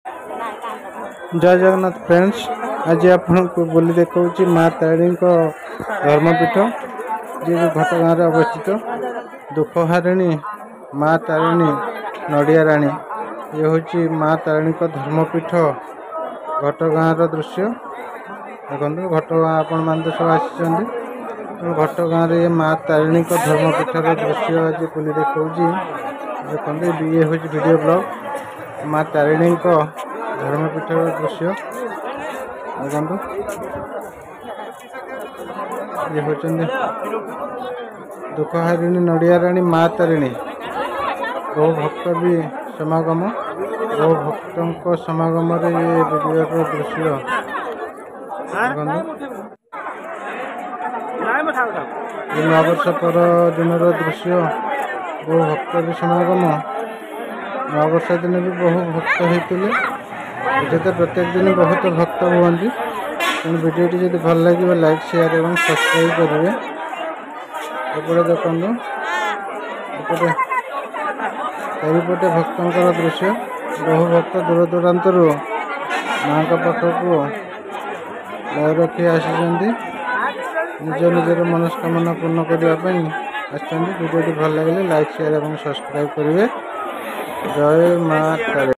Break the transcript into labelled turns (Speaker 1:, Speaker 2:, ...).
Speaker 1: जय जगन्नाथ फ्रेंड्स, आज आपको बोली देखा माँ तारिणी धर्मपीठ जी घटगाँ अवस्थित दुखहारिणी माँ तारिणी नड़िया राणी। ये हूँ माँ तारिणी धर्मपीठ घटगाँ दृश्य देखो। घटगाँ आपण मान तो सब आसी घटगाँ रे माँ तारिणी धर्मपीठर दृश्य आज बोली देखा देखते। ये हूँ वीडियो ब्लॉग माँ तारिणी धर्मपीठर दृश्य देखो। ये हूँ दुखहारिणी नड़िया राणी माँ तारिणी। बहु भक्त भी समागम, बहु भक्तों समागम रे ये वीडियो दृश्य नववर्ष पर दिन दृश्य। बहु भक्त भी समागम, नववर्ष दिन भी बहु भक्त होते। ये तो प्रत्येक दिन बहुत भक्त हुआ। तेणु वीडियोटी जब भल लगे लाइक शेयर और सब्सक्राइब करेंगे। एपटे देखो एपटे चारिपटे भक्तों दृश्य। बहु भक्त दूर दूरांत माँ पाखक लय रखी आसी निज निजर मनस्कामना पूर्ण करने। वीडियोटी भल लगे लाइक शेयर और सब्सक्राइब करेंगे। जय माँ तारिणी।